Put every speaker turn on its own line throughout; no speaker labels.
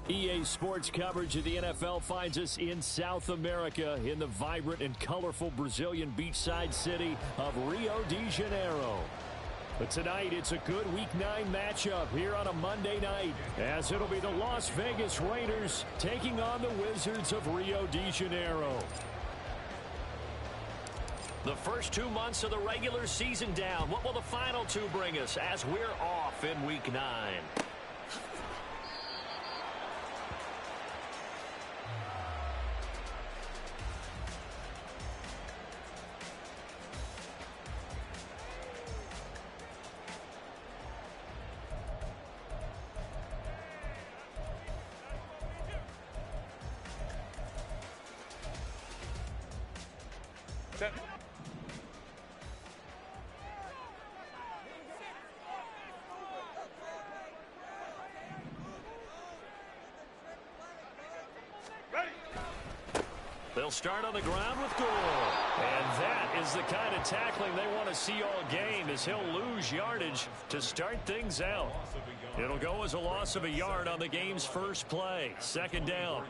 EA Sports coverage of the NFL finds us in South America in the vibrant and colorful Brazilian beachside city of Rio de Janeiro. But tonight, it's a good Week 9 matchup here on a Monday night, as it'll be the Las Vegas Raiders taking on the Wizards of Rio de Janeiro. The first 2 months of the regular season down. What will the final 2 bring us as we're off in Week 9? They'll start on the ground with Gore. And that is the kind of tackling they want to see all game, as he'll lose yardage to start things out. It'll go as a loss of a yard on the game's first play. Second down.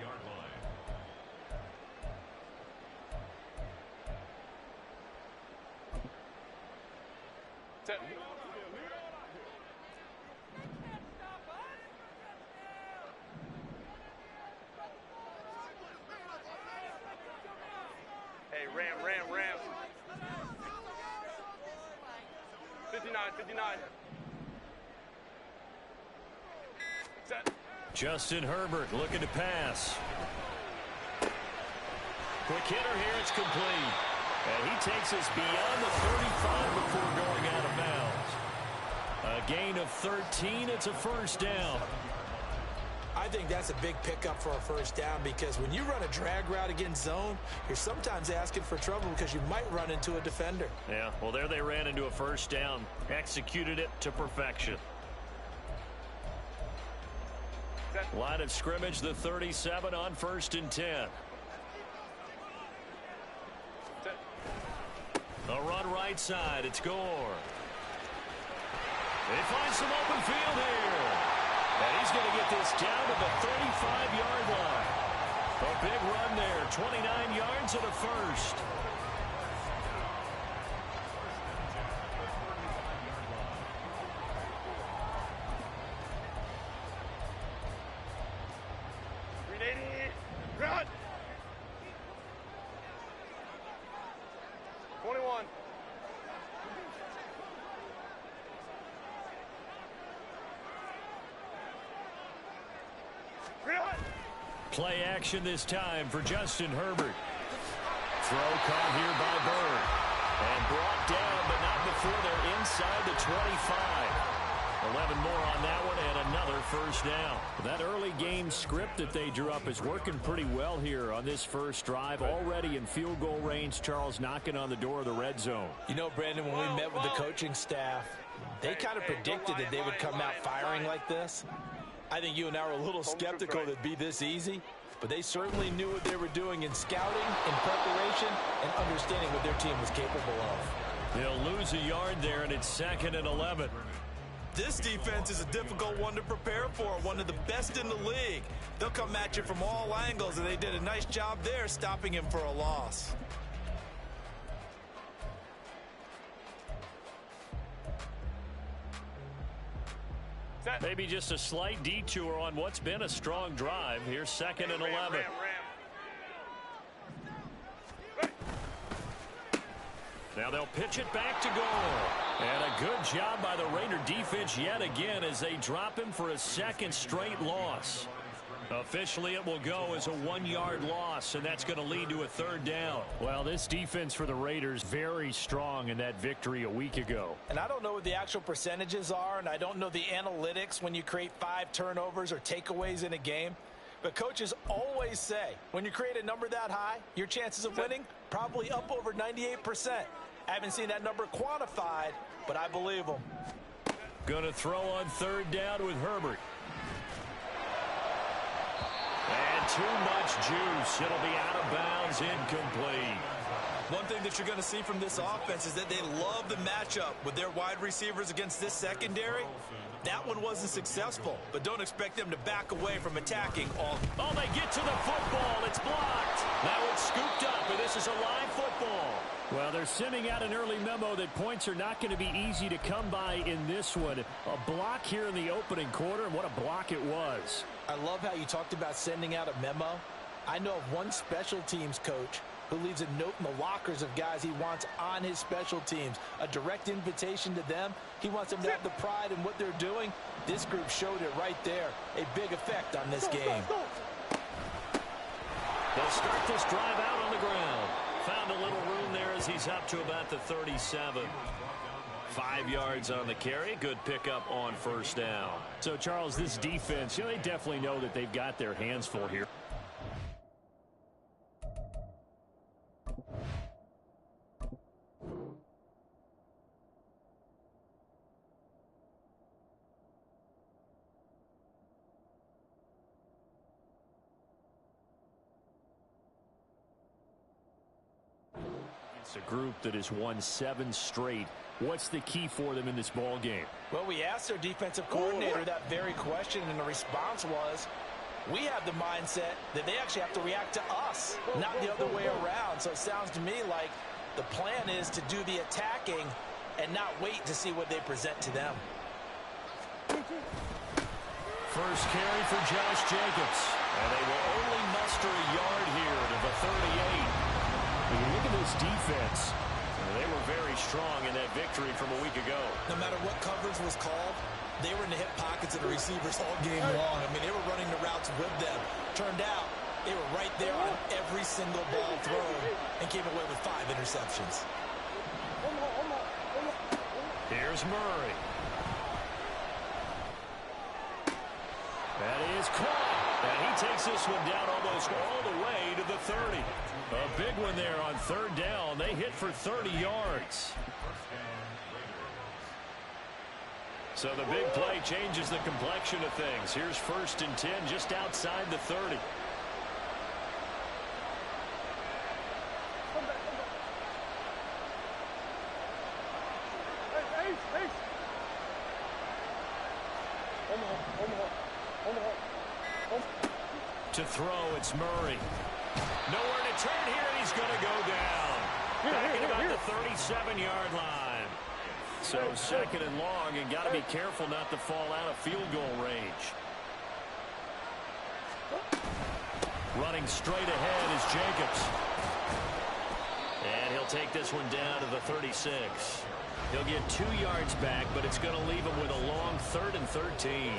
Ram. 59. Set.
Justin Herbert looking to pass. Quick hitter here, it's complete. And he takes us beyond the 35 before going out of bounds. A gain of 13, it's a first down.
I think that's a big pickup for a first down, because when you run a drag route against zone, you're sometimes asking for trouble because you might run into a defender.
Yeah, well, there they ran into a first down. Executed it to perfection. Line of scrimmage, the 37 on 1st and 10. A run right side, it's Gore. They find some open field here. And he's going to get this down to the 35-yard line. A big run there, 29 yards and a first.
Run! 21.
Play action this time for Justin Herbert. Throw caught here by Bird. And brought down, but not before they're inside the 25. 11 more on that one, and another first down. That early game script that they drew up is working pretty well here on this first drive. Already in field goal range, Charles knocking on the door of the red zone.
You know, Brandon, when we met with the coaching staff, they kind of predicted that they would come out firing like this. I think you and I were a little skeptical that it'd be this easy, but they certainly knew what they were doing in scouting, in preparation, and understanding what their team was capable of.
They'll lose a yard there, and it's 2nd and 11.
This defense is a difficult one to prepare for, one of the best in the league. They'll come at you from all angles, and they did a nice job there stopping him for a loss.
Maybe just a slight detour on what's been a strong drive. Here's 2nd and 11. Now they'll pitch it back to Gore. And a good job by the Raider defense yet again as they drop him for a second straight loss. Officially, it will go as a 1-yard loss, and that's going to lead to a 3rd down. Well, this defense for the Raiders very strong in that victory a week ago.
And I don't know what the actual percentages are, and I don't know the analytics when you create 5 turnovers or takeaways in a game. But coaches always say, when you create a number that high, your chances of winning probably up over 98%. I haven't seen that number quantified, but I believe them.
Going to throw on 3rd down with Herbert. And too much juice. It'll be out of bounds, incomplete.
One thing that you're going to see from this offense is that they love the matchup with their wide receivers against this secondary. That one wasn't successful, but don't expect them to back away from attacking all.
Oh, they get to the football. It's blocked. Now it's scooped up, and this is a live football. Well, they're sending out an early memo that points are not going to be easy to come by in this one. A block here in the opening quarter, and what a block it was.
I love how you talked about sending out a memo. I know of one special teams coach who leaves a note in the lockers of guys he wants on his special teams. A direct invitation to them. He wants them to have the pride in what they're doing. This group showed it right there. A big effect on this game.
They'll start this drive out on the ground. Found a little room there as he's up to about the 37. 5 yards on the carry. Good pickup on first down.
So, Charles, this defense, they definitely know that they've got their hands full here. It's a group that has won 7 straight. What's the key for them in this ball game?
Well, we asked their defensive coordinator that very question, and the response was, we have the mindset that they actually have to react to us, not the other way around. So it sounds to me like the plan is to do the attacking and not wait to see what they present to them.
First carry for Josh Jacobs. And they will only muster a yard here to the 38.
When you look at this defense,
they were very strong in that victory from a week ago.
No matter what coverage was called, they were in the hip pockets of the receivers all game long. I mean, they were running the routes with them. Turned out, they were right there on every single ball thrown and came away with 5 interceptions.
Here's Murray. That is caught. And he takes this one down almost all the way to the 30. A big one there on third down. They hit for 30 yards. So the big play changes the complexion of things. Here's 1st and 10 just outside the 30. To throw, it's Murray. Nowhere to turn here, and he's going to go down. Back at about the 37-yard line. So 2nd and long, and got to be careful not to fall out of field goal range. Running straight ahead is Jacobs. And he'll take this one down to the 36. He'll get 2 yards back, but it's going to leave him with a long 3rd and 13.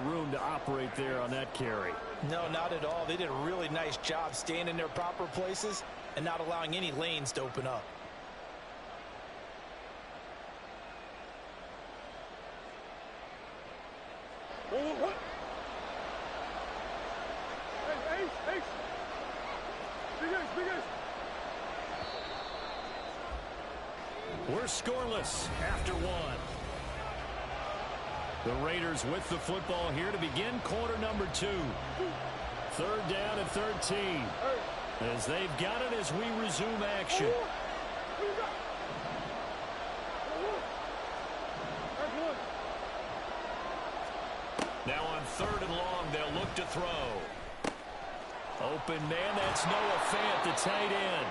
Room to operate there on that carry.
No, not at all. They did a really nice job staying in their proper places and not allowing any lanes to open up.
We're scoreless after 1. The Raiders with the football here to begin quarter number 2. 3rd down and 13. As they've got it as we resume action. Now on 3rd and long, they'll look to throw. Open man, that's Noah Fant, the tight end.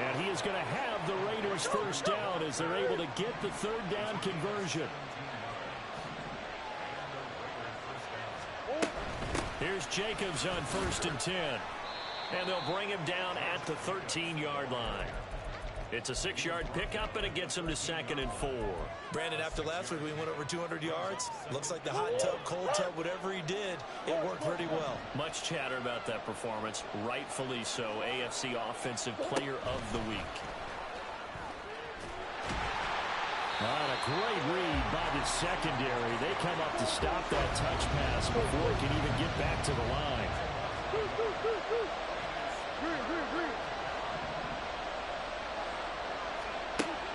And he is going to have the Raiders first down as they're able to get the 3rd down conversion. Here's Jacobs on 1st and 10. And they'll bring him down at the 13-yard line.
It's a 6-yard pickup, and it gets him to 2nd and 4.
Brandon, after last week we went over 200 yards. Looks like the hot tub, cold tub, whatever he did, it worked pretty well.
Much chatter about that performance. Rightfully so. AFC Offensive Player of the Week.
A great read by the secondary. They come up to stop that touch pass before it can even get back to the line.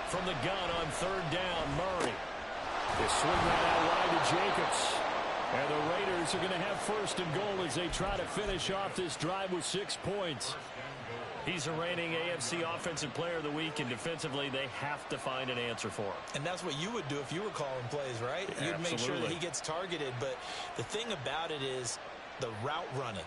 From the gun on 3rd down, Murray.
They swing that out wide to Jacobs. And the Raiders are going to have 1st and goal as they try to finish off this drive with 6 points.
He's a reigning AFC Offensive Player of the Week, and defensively they have to find an answer for him.
And that's what you would do if you were calling plays, right?
Yeah,
you'd make sure that he gets targeted. But the thing about it is the route running.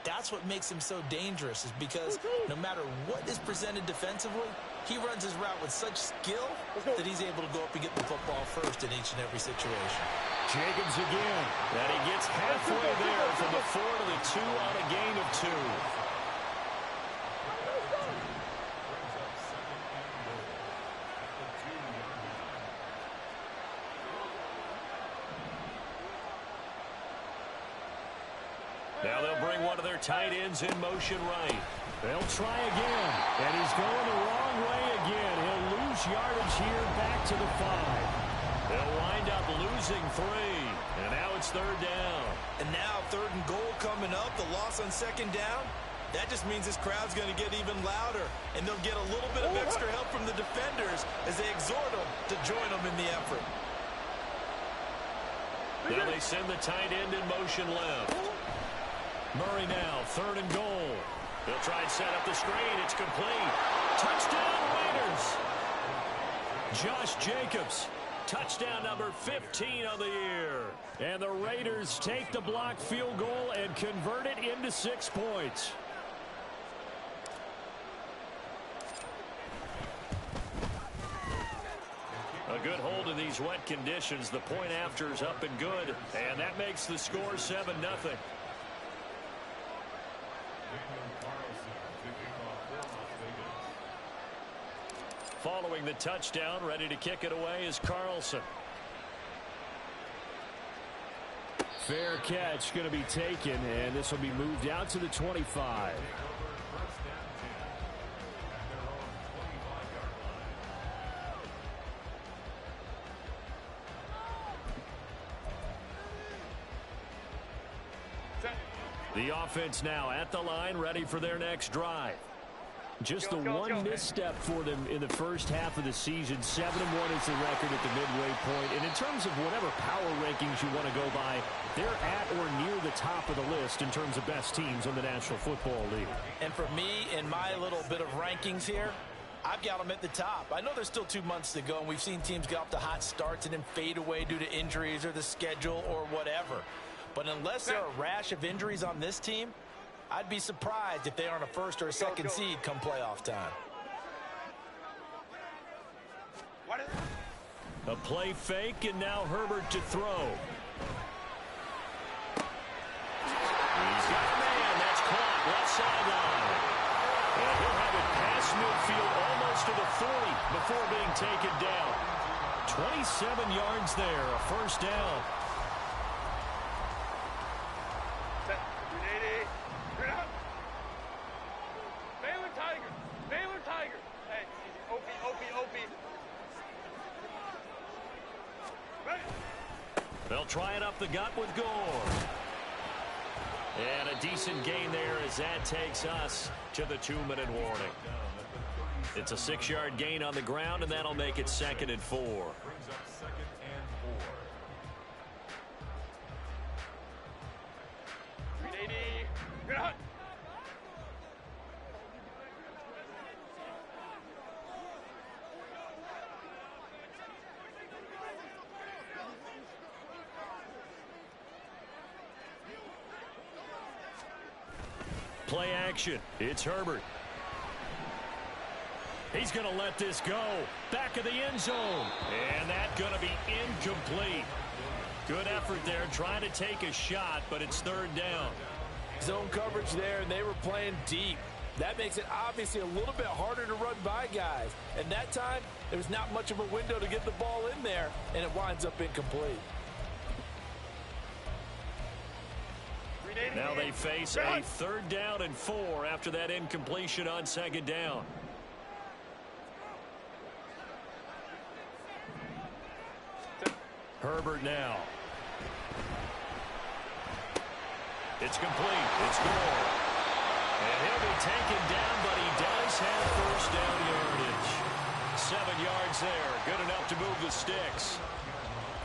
That's what makes him so dangerous, is because no matter what is presented defensively, he runs his route with such skill that he's able to go up and get the football first in each and every situation.
Jacobs again.
And he gets halfway there from the 4 to the 2 on a gain of 2. Now they'll bring one of their tight ends in motion right.
They'll try again. And he's going the wrong way again. He'll lose yardage here back to the 5.
They'll wind up losing 3. And now it's 3rd down.
And now 3rd and goal coming up. The loss on 2nd down. That just means this crowd's going to get even louder. And they'll get a little bit of extra help from the defenders as they exhort them to join them in the effort.
Now they send the tight end in motion left. Murray now, 3rd and goal. They'll try and set up the screen. It's complete. Touchdown, Raiders. Josh Jacobs, touchdown number 15 of the year.
And the Raiders take the blocked field goal and convert it into 6 points.
A good hold in these wet conditions. The point after is up and good. And that makes the score 7-0. Following the touchdown, ready to kick it away is Carlson.
Fair catch going to be taken, and this will be moved out to the 25.
The offense now at the line, ready for their next drive.
Just the one misstep for them in the first half of the season. 7-1 is the record at the midway point. And in terms of whatever power rankings you want to go by, they're at or near the top of the list in terms of best teams in the National Football League.
And for me, in my little bit of rankings here, I've got them at the top. I know there's still 2 months to go, and we've seen teams get off to hot starts and then fade away due to injuries or the schedule or whatever. But unless there are a rash of injuries on this team, I'd be surprised if they aren't a 1st or a 2nd seed come playoff time.
A play fake, and now Herbert to throw. He's got a man. That's caught. Left sideline. And he'll have it past midfield almost to the 40 before being taken down. 27 yards there, a 1st down. They'll try it up the gut with Gore. And a decent gain there as that takes us to the 2-minute warning. It's a 6-yard gain on the ground, and that'll make it 2nd and 4. Play action. It's Herbert. He's going to let this go. Back of the end zone. And that's going to be incomplete. Good effort there trying to take a shot, but it's 3rd down.
Zone coverage there, and they were playing deep. That makes it obviously a little bit harder to run by guys. And that time, there's not much of a window to get the ball in there, and it winds up incomplete.
Now they face a 3rd down and 4 after that incompletion on 2nd down. Herbert now. It's complete. It's good. And he'll be taken down, but he does have 1st down yardage. 7 yards there. Good enough to move the sticks.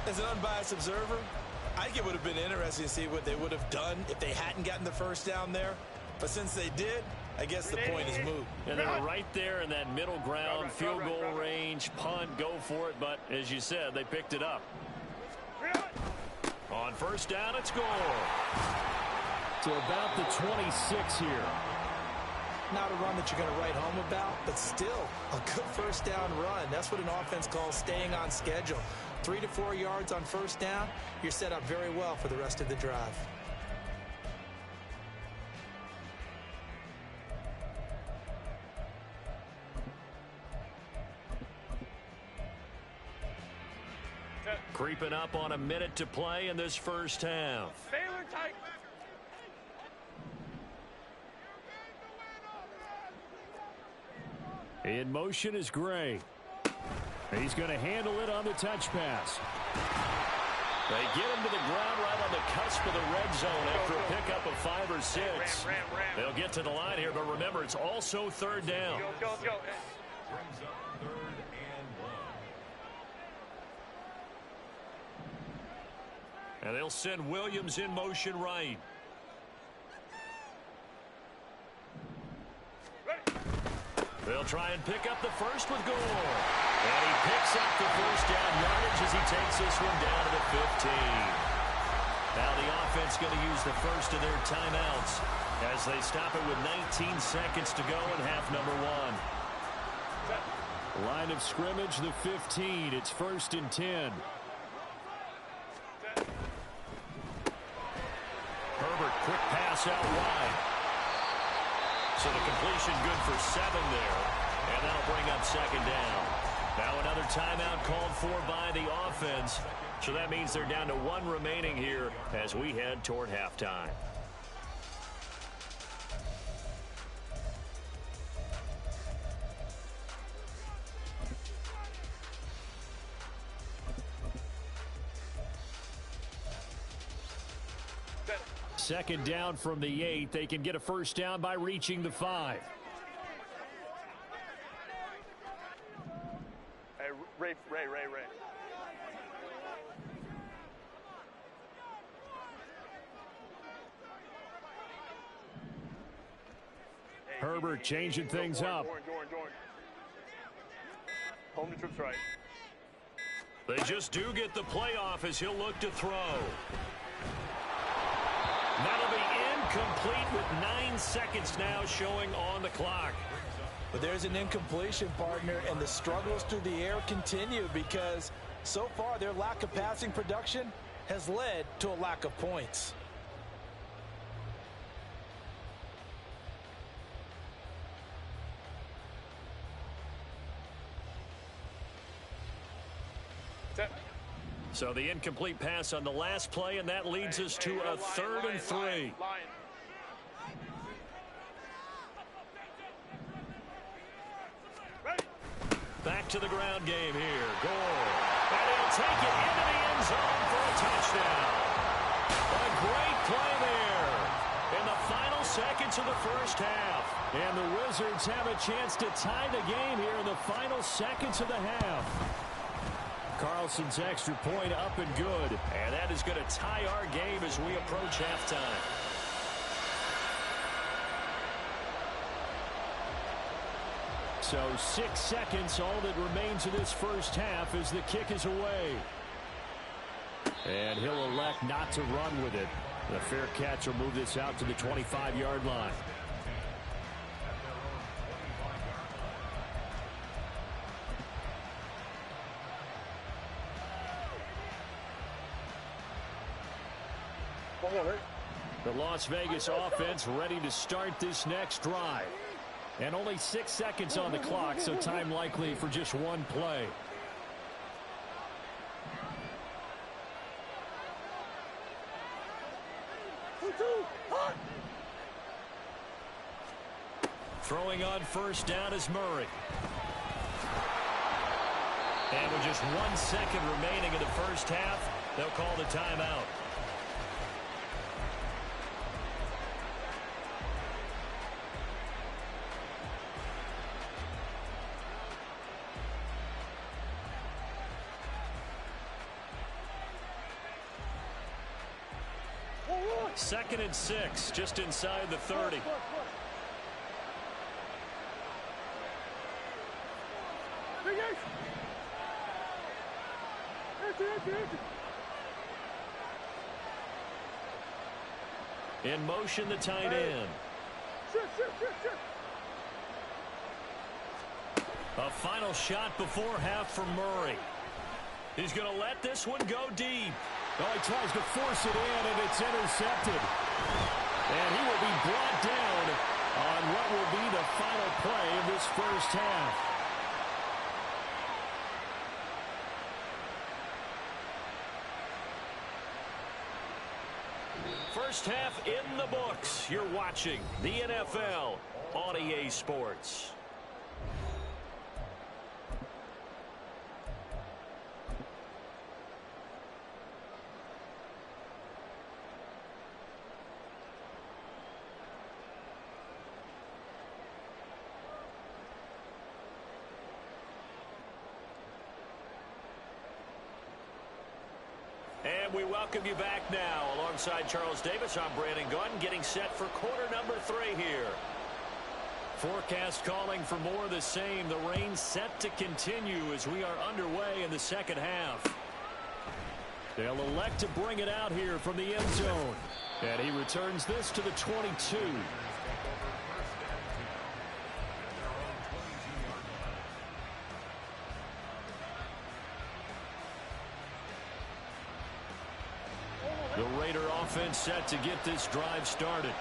As an unbiased observer, I think it would have been interesting to see what they would have done if they hadn't gotten the 1st down there. But since they did, I guess the point is moot.
And they were right there in that middle ground, field goal range, punt, go for it. But as you said, they picked it up. On 1st down, it's goal. To about the 26 here.
Not a run that you're going to write home about, but still a good 1st down run. That's what an offense calls staying on schedule. 3 to 4 yards on 1st down, you're set up very well for the rest of the drive.
Creeping up on a minute to play in this 1st half.
Baylor tight.
In motion is Gray. He's going to handle it on the touch pass. They get him to the ground right on the cusp of the red zone after a pickup of 5 or 6.
Ram.
They'll get to the line here, but remember, it's also 3rd down.
Go.
And they'll send Williams in motion right. They'll try and pick up the 1st with Gore. And he picks up the 1st down yardage as he takes this one down to the 15. Now the offense going to use the 1st of their timeouts as they stop it with 19 seconds to go in half number 1. Line of scrimmage, the 15. It's 1st and 10. Herbert, quick pass out wide. So the completion good for 7 there. And that'll bring up 2nd down. Now another timeout called for by the offense. So that means they're down to 1 remaining here as we head toward halftime. Second down from the 8. They can get a 1st down by reaching the 5.
Hey, Ray.
Herbert changing things up.
Jordan. Home to troops right.
They just do get the playoff as he'll look to throw. That'll be incomplete with 9 seconds now showing on the clock.
But there's an incompletion, partner, and the struggles through the air continue because so far their lack of passing production has led to a lack of points.
So the incomplete pass on the last play, and that leads us to a 3rd and 3. Back to the ground game here. Gore. And he'll take it into the end zone for a touchdown. A great play there in the final seconds of the 1st half. And the Wizards have a chance to tie the game here in the final seconds of the half. Carlson's extra point up and good. And that is going to tie our game as we approach halftime. So 6 seconds, all that remains of this 1st half as the kick is away. And he'll elect not to run with it. The fair catch will move this out to the 25-yard line. The Las Vegas offense ready to start this next drive. And only 6 seconds on the clock, so time likely for just one play. Throwing on first down is Murray. And with just 1 second remaining in the first half, they'll call the timeout. Second and 6, just inside the 30. In motion, the tight end. A final shot before half from Murray. He's going to let this one go deep. Oh, he tries to force it in, and it's intercepted. And he will be brought down on what will be the final play of this first half. First half in the books. You're watching the NFL on EA Sports. And we welcome you back now. Alongside Charles Davis, I'm Brandon Gunn, getting set for quarter number 3 here. Forecast calling for more of the same. The rain set to continue as we are underway in the second half. They'll elect to bring it out here from the end zone. And he returns this to the 22. The Raider offense set to get this drive started.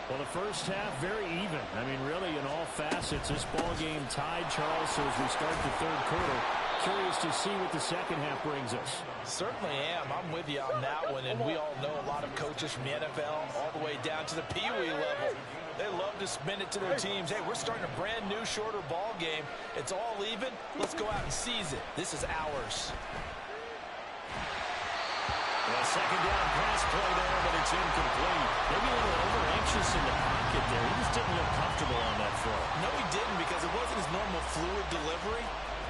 Well, the first half very even. I mean, really in all facets, this ball game tied, Charles. So as we start the third quarter, curious to see what the second half brings us.
Certainly am. I'm with you on that one. And we all know a lot of coaches from the NFL all the way down to the Pee Wee level. They love to spin it to their teams. Hey, we're starting a brand new, shorter ball game. It's all even. Let's go out and seize it. This is ours.
A second down pass play there, but it's incomplete. Maybe a little over-anxious in the pocket there. He just didn't look comfortable on that throw.
No, he didn't, because it wasn't his normal fluid delivery.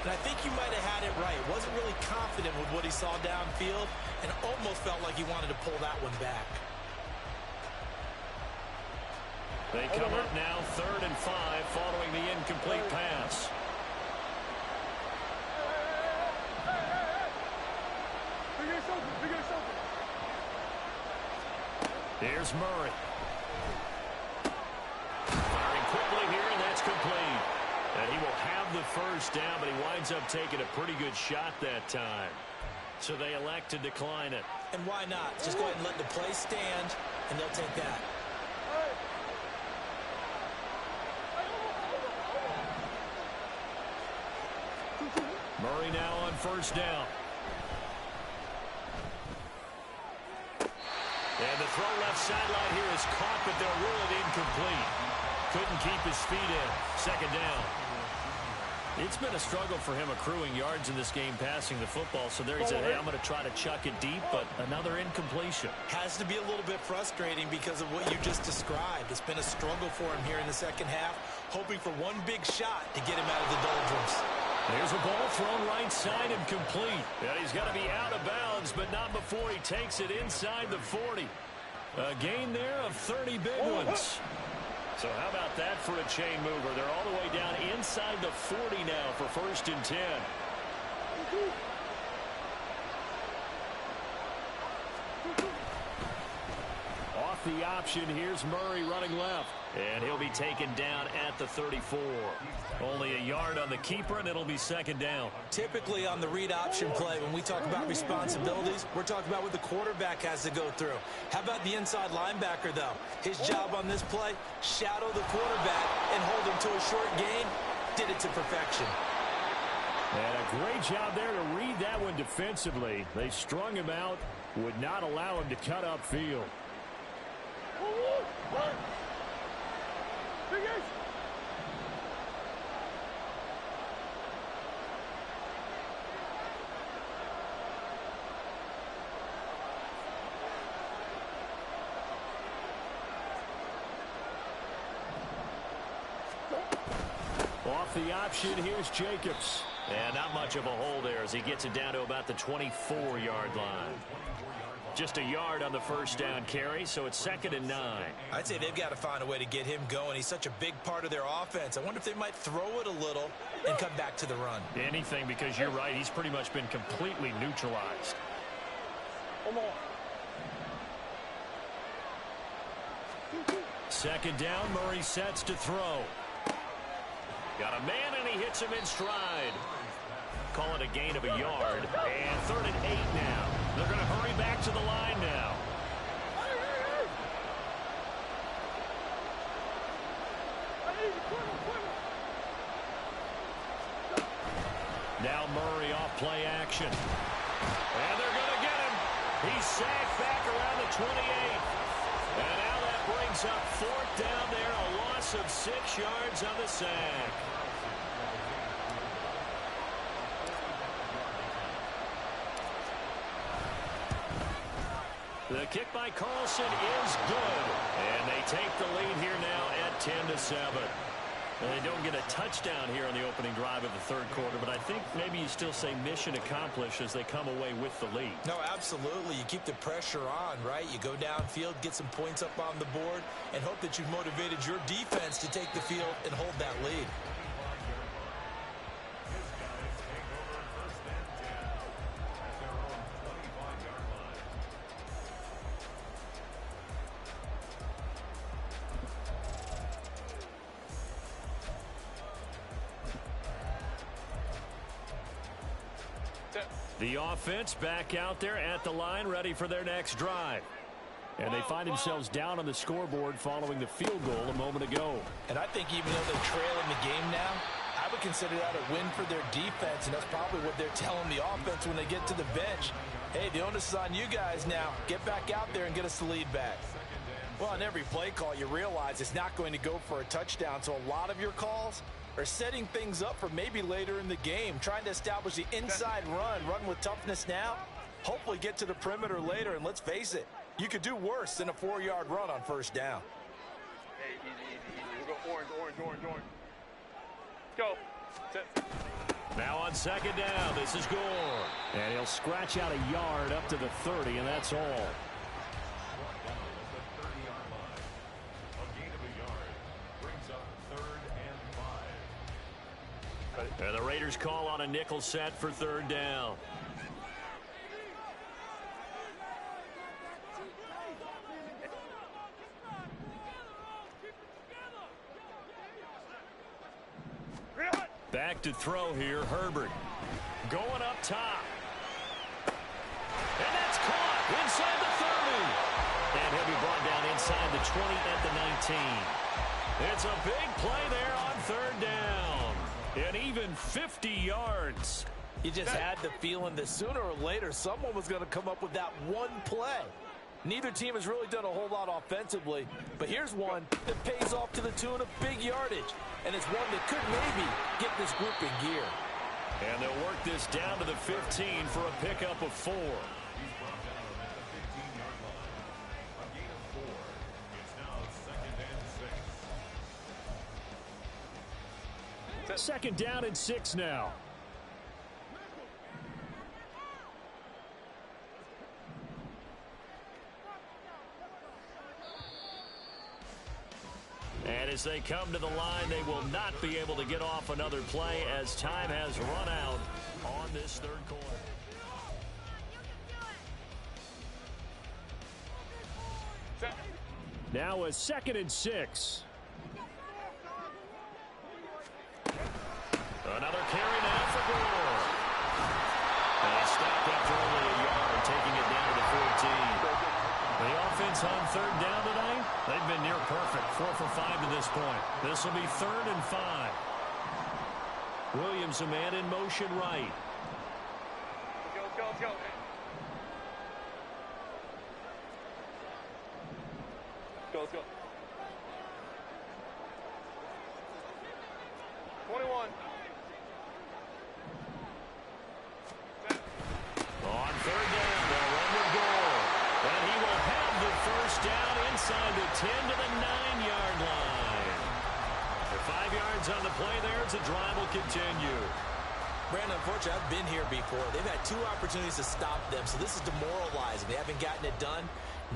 And I think you might have had it right. Wasn't really confident with what he saw downfield and almost felt like he wanted to pull that one back.
They come up now 3rd and 5 following the incomplete pass. Here's Murray. Firing quickly here, and that's complete. And he will have the first down, but he winds up taking a pretty good shot that time. So they elect to decline it.
And why not? Just go ahead and let the play stand, and they'll take that.
Murray now on first down. And the throw left sideline here is caught, but they'll rule it incomplete. Couldn't keep his feet in. Second down. It's been a struggle for him accruing yards in this game passing the football. So there he said, hey, I'm going to try to chuck it deep, but another incompletion.
Has to be a little bit frustrating because of what you just described. It's been a struggle for him here in the second half, hoping for one big shot to get him out of the doldrums.
There's a ball thrown right side and complete. And he's got to be out of bounds, but not before he takes it inside the 40. A gain there of 30 big ones. So how about that for a chain mover? They're all the way down inside the 40 now for 1st and 10. Off the option, here's Murray running left. And he'll be taken down at the 34. Only a yard on the keeper, and it'll be second down.
Typically on the read option play, when we talk about responsibilities, we're talking about what the quarterback has to go through. How about the inside linebacker, though? His job on this play, shadow the quarterback and hold him to a short gain. Did it to perfection.
And a great job there to read that one defensively. They strung him out, would not allow him to cut upfield. Off the option, here's Jacobs. And not much of a hole there as he gets it down to about the 24-yard line. Just a yard on the first down carry, so it's 2nd and 9.
I'd say they've got to find a way to get him going. He's such a big part of their offense. I wonder if they might throw it a little and come back to the run.
Anything, because you're right. He's pretty much been completely neutralized. Second down, Murray sets to throw. Got a man, and he hits him in stride. Call it a gain of a yard. And 3rd and 8 now. They're going to hurry back to the line now. Now Murray off play action. And they're going to get him. He's sacked back around the 28. And now that brings up 4th down there. A loss of 6 yards on the sack. The kick by Carlson is good. And they take the lead here now at 10-7. They don't get a touchdown here on the opening drive of the third quarter, but I think maybe you still say mission accomplished as they come away with the lead.
No, absolutely. You keep the pressure on, right? You go downfield, get some points up on the board, and hope that you've motivated your defense to take the field and hold that lead.
The offense back out there at the line, ready for their next drive. And they find themselves down on the scoreboard following the field goal a moment ago.
And I think even though they're trailing the game now, I would consider that a win for their defense, and that's probably what they're telling the offense when they get to the bench. Hey, the onus is on you guys now. Get back out there and get us the lead back. Well, on every play call, you realize it's not going to go for a touchdown, so a lot of your calls are setting things up for maybe later in the game, trying to establish the inside run with toughness now, hopefully get to the perimeter later, and let's face it, you could do worse than a 4-yard run on first down.
Hey, easy. We'll go orange. Go. Sit.
Now on second down, this is Gore. And he'll scratch out a yard up to the 30, and that's all. And the Raiders call on a nickel set for third down. Back to throw here, Herbert. Going up top. And that's caught inside the 30. And he'll be brought down inside the 20 at the 19. It's a big play there on third down. And even 50 yards.
You just had the feeling that sooner or later someone was going to come up with that one play. Neither team has really done a whole lot offensively, but here's one that pays off to the tune of big yardage, and it's one that could maybe get this group in gear.
And they'll work this down to the 15 for a pickup of 4. Second down and 6 now. And as they come to the line, they will not be able to get off another play as time has run out on this third quarter.
Set.
Now a 2nd and 6. Another carry now for Gore. And he stopped after only a yard, taking it down to the 14. The offense on 3rd down tonight, they've been near perfect. 4 for 5 to this point. This will be 3rd and 5. Williams, a man in motion right.
Let's go, let's go. Let's go. 21.
On 3rd down, they'll run with Gore. And he will have the 1st down inside the 10 to the 9-yard line. The 5 yards on the play there as the drive will continue.
Brandon, unfortunately, I've been here before. They've had 2 opportunities to stop them, so this is demoralizing. They haven't gotten it done.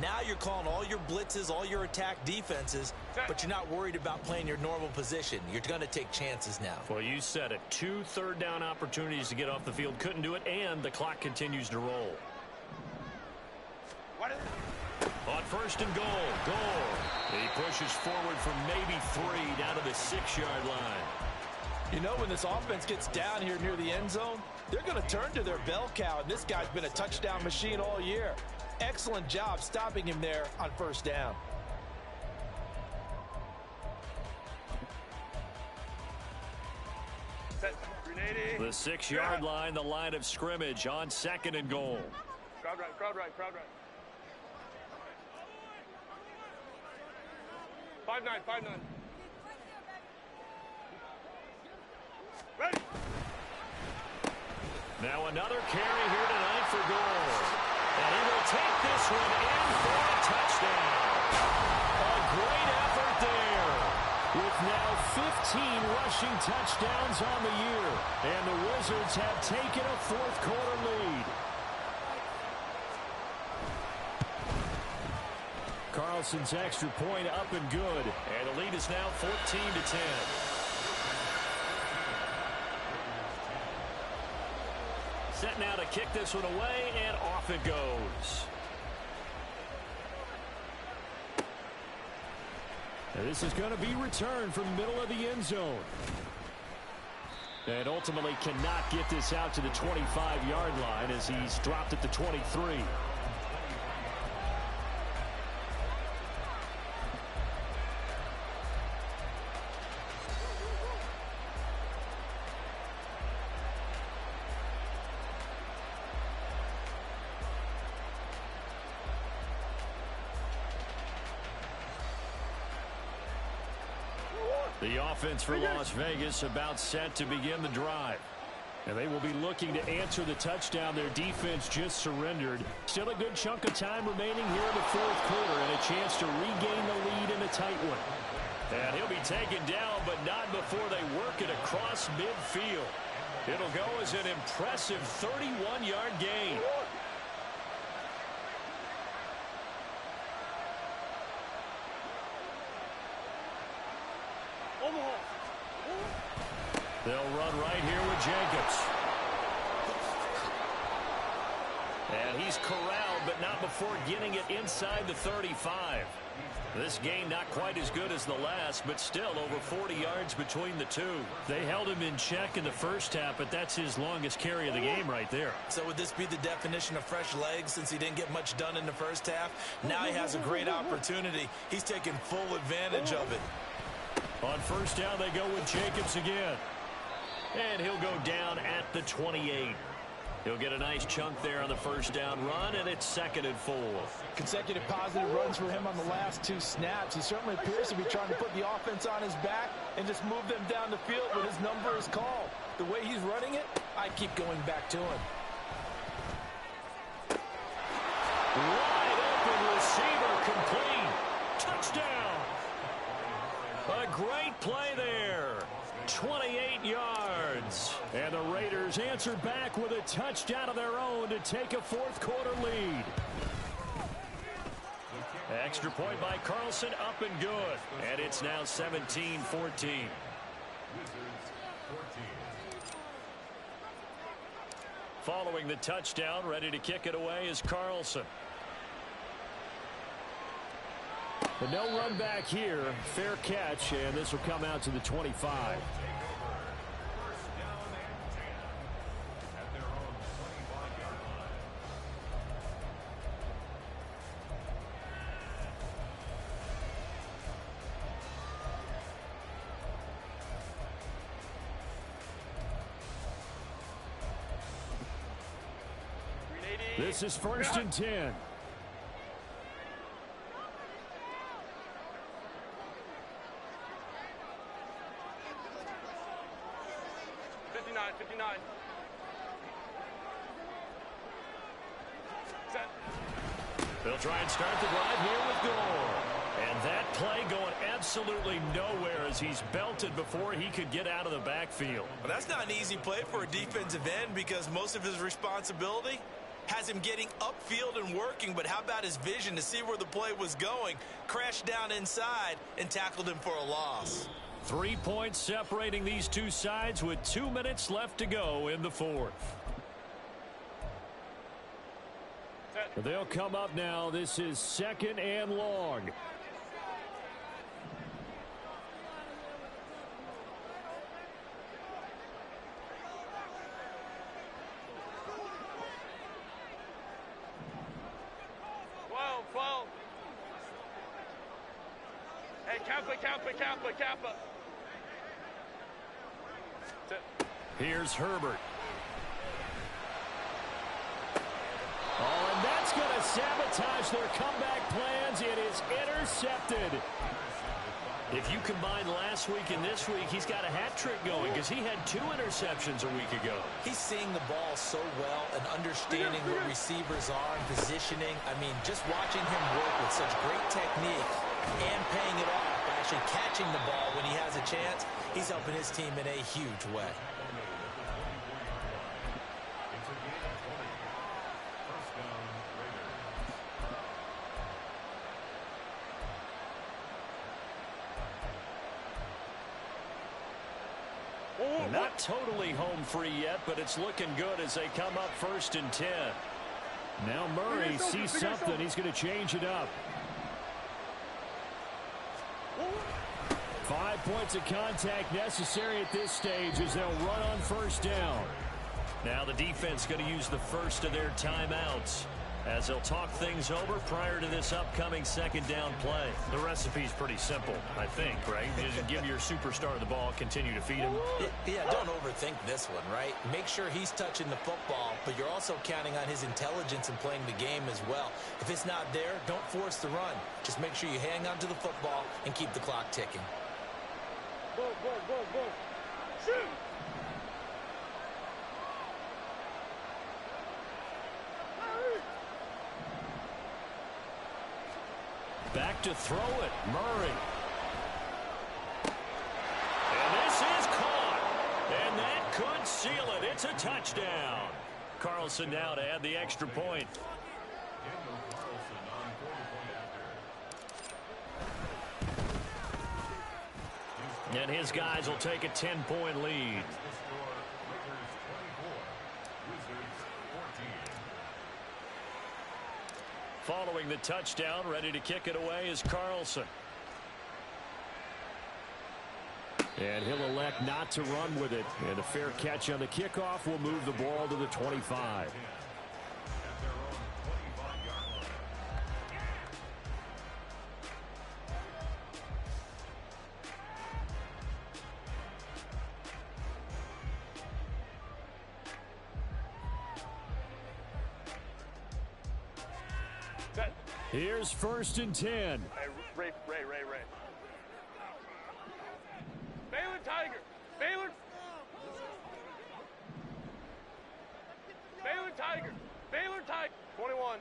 Now you're calling all your blitzes, all your attack defenses, but you're not worried about playing your normal position. You're going to take chances now.
Well, you said it. 2 3rd down opportunities to get off the field. Couldn't do it, and the clock continues to roll. On 1st and goal, Gore. He pushes forward from maybe 3 down to the 6-yard line.
You know, when this offense gets down here near the end zone, they're going to turn to their bell cow, and this guy's been a touchdown machine all year. Excellent job stopping him there on 1st down.
The 6-yard line, the line of scrimmage on 2nd and goal.
Crowd right, crowd right, crowd right. 5-9, 5-9. Ready.
Now another carry here tonight for Gore. And he will take this one in for a touchdown. A great effort there. With now 15 rushing touchdowns on the year. And the Wizards have taken a 4th quarter lead. Carlson's extra point up and good. And the lead is now 14-10. Set now to kick this one away, and off it goes. And this is going to be returned from the middle of the end zone. And ultimately cannot get this out to the 25-yard line as he's dropped at the 23. The offense for Las Vegas about set to begin the drive. And they will be looking to answer the touchdown their defense just surrendered. Still a good chunk of time remaining here in the 4th quarter and a chance to regain the lead in a tight one. And he'll be taken down, but not before they work it across midfield. It'll go as an impressive 31-yard gain. They'll run right here with Jacobs. And he's corralled, but not before getting it inside the 35. This game not quite as good as the last, but still over 40 yards between the two. They held him in check in the 1st half, but that's his longest carry of the game right there.
So would this be the definition of fresh legs since he didn't get much done in the 1st half? Now he has a great opportunity. He's taking full advantage of it.
On 1st down, they go with Jacobs again. And he'll go down at the 28. He'll get a nice chunk there on the 1st down run, and it's 2nd and 4.
Consecutive positive runs for him on the last 2 snaps. He certainly appears to be trying to put the offense on his back and just move them down the field when his number is called. The way he's running it, I keep going back to him.
Wide open receiver complete. Touchdown. A great play there. 28 yards. And the Raiders answer back with a touchdown of their own to take a 4th quarter lead. Extra point by Carlson, up and good. And it's now 17-14. Following the touchdown, ready to kick it away is Carlson. But no run back here. Fair catch, and this will come out to the 25. This is 1st and 10.
59. Set.
They'll try and start the drive here with Gore. And that play going absolutely nowhere as he's belted before he could get out of the backfield.
Well, that's not an easy play for a defensive end because most of his responsibility has him getting upfield and working, but how about his vision to see where the play was going, crashed down inside, and tackled him for a loss.
3 points separating these two sides with 2 minutes left to go in the fourth. They'll come up now. This is 2nd and long.
Hey, Kappa.
Here's Herbert. Oh, and that's going to sabotage their comeback plans. It is intercepted. If you combine last week and this week, he's got a hat trick going because he had 2 interceptions a week ago.
He's seeing the ball so well and understanding where receivers are and positioning. I mean, just watching him work with such great technique and paying it off by actually catching the ball when he has a chance, he's helping his team in a huge way.
Not totally home free yet, but it's looking good as they come up 1st and 10. Now Murray sees something. He's going to change it up. 5 points of contact necessary at this stage as they'll run on 1st down. Now the defense going to use the first of their timeouts as they'll talk things over prior to this upcoming 2nd down play. The recipe's pretty simple, I think, right? You just give your superstar the ball, continue to feed him.
Yeah, don't overthink this one, right? Make sure he's touching the football, but you're also counting on his intelligence in playing the game as well. If it's not there, don't force the run. Just make sure you hang on to the football and keep the clock ticking.
Go. Shoot!
Back to throw it, Murray. And this is caught. And that could seal it. It's a touchdown. Carlson now to add the extra point. And his guys will take a 10-point lead. Following the touchdown, ready to kick it away is Carlson. And he'll elect not to run with it. And a fair catch on the kickoff will move the ball to the 25. Here's 1st and 10.
Hey, Ray. Baylor Tiger. Baylor Tiger. 21.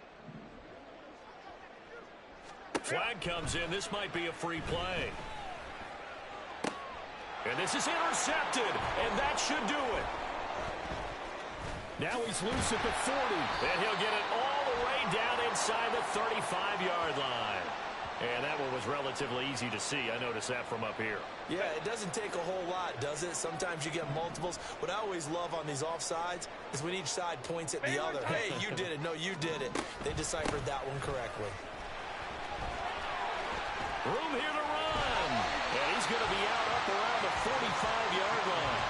Flag comes in. This might be a free play. And this is intercepted. And that should do it. Now he's loose at the 40. And he'll get it all the way down inside the 35-yard line. And that one was relatively easy to see. I noticed that from up here.
Yeah, it doesn't take a whole lot, does it? Sometimes you get multiples. What I always love on these offsides is when each side points at the other. Hey, you did it. No, you did it. They deciphered that one correctly.
Room here to run. And he's going to be out up around the 45-yard line.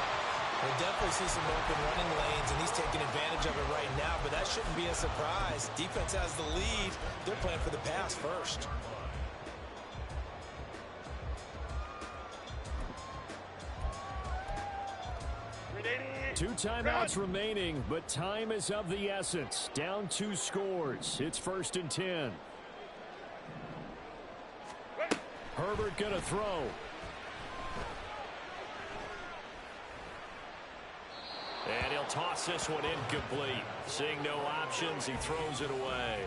We'll definitely see some open running lanes, and he's taking advantage of it right now, but that shouldn't be a surprise. Defense has the lead. They're playing for the pass first.
Two timeouts remaining, but time is of the essence. Down 2 scores. It's 1st and 10. Herbert going to throw. And he'll toss this one incomplete. Seeing no options, he throws it away.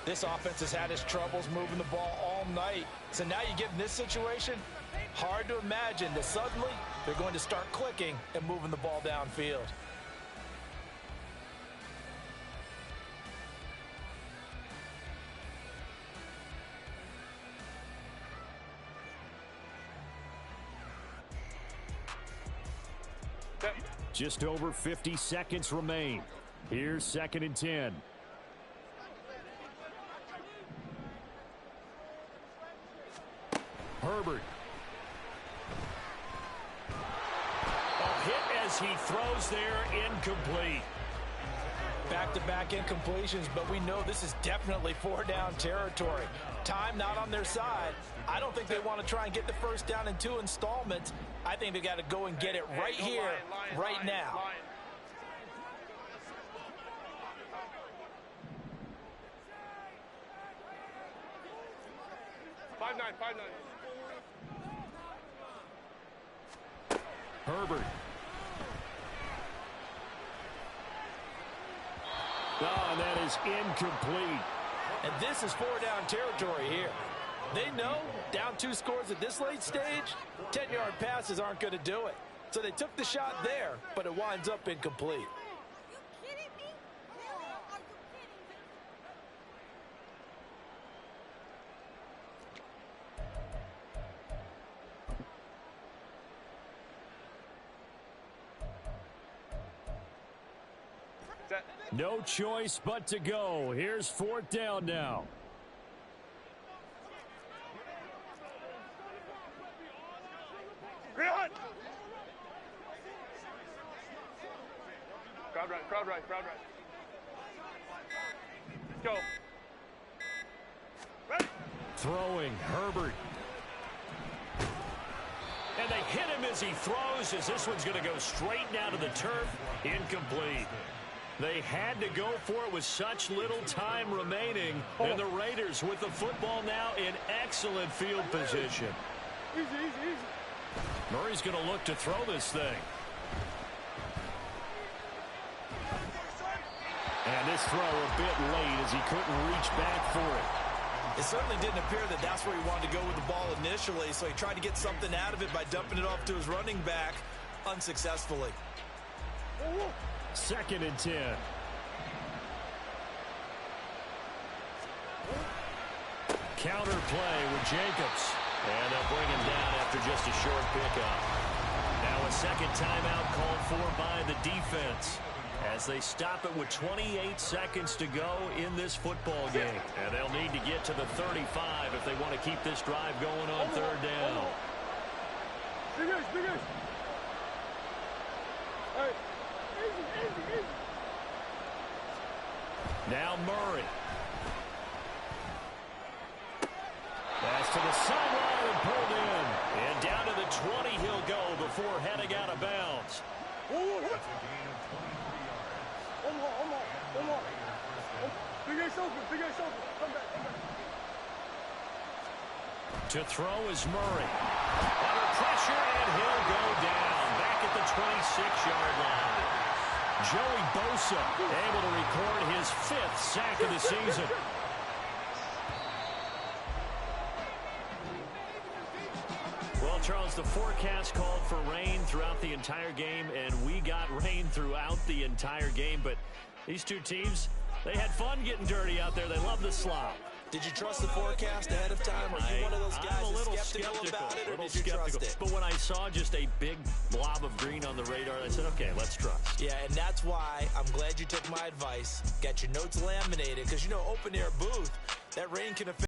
This offense has had its troubles moving the ball all night. So now you get in this situation, hard to imagine that suddenly they're going to start clicking and moving the ball downfield.
Just over 50 seconds remain. Here's 2nd and 10. Herbert. A hit as he throws there, incomplete.
Back-to-back incompletions, but we know this is definitely 4-down territory. Time not on their side. I don't think they want to try and get the first down in 2 installments. I think they got to go and get it right here, right now.
5-9.
Herbert. Oh, and that is incomplete.
And this is 4-down territory here. They know down 2 scores at this late stage, 10-yard passes aren't going to do it. So they took the shot there, but it winds up incomplete.
No choice but to go. Here's 4th down now.
Crowd right. Let's go. Ready.
Throwing, Herbert. And they hit him as he throws, as this one's going to go straight down to the turf. Incomplete. They had to go for it with such little time remaining. And the Raiders with the football now in excellent field position.
Easy.
Murray's going to look to throw this thing. And this throw a bit late as he couldn't reach back for it.
It certainly didn't appear that that's where he wanted to go with the ball initially, so he tried to get something out of it by dumping it off to his running back unsuccessfully.
2nd and 10. Counter play with Jacobs. And they'll bring him down after just a short pickup. Now a second timeout called for by the defense as they stop it with 28 seconds to go in this football game. And they'll need to get to the 35 if they want to keep this drive going on 3rd down.
Big guys. All right. Easy.
Now Murray. Pass to the sideline and pulled in. And down to the 20 he'll go before heading out of bounds.
One more. Big ace open. Come back.
To throw is Murray. Under pressure, and he'll go down. Back at the 26-yard line. Joey Bosa able to record his 5th sack of the season. Well, Charles, the forecast called for rain throughout the entire game, and we got rain throughout the entire game. But these two teams, they had fun getting dirty out there. They love the slop.
Did you trust the forecast ahead of time? Are you one of those guys
I'm a little
that's skeptical about it, or did you trust it?
But when I saw just a big blob of green on the radar, I said, okay, let's trust.
Yeah, and that's why I'm glad you took my advice. Got your notes laminated, because, you know, open-air booth, that rain can affect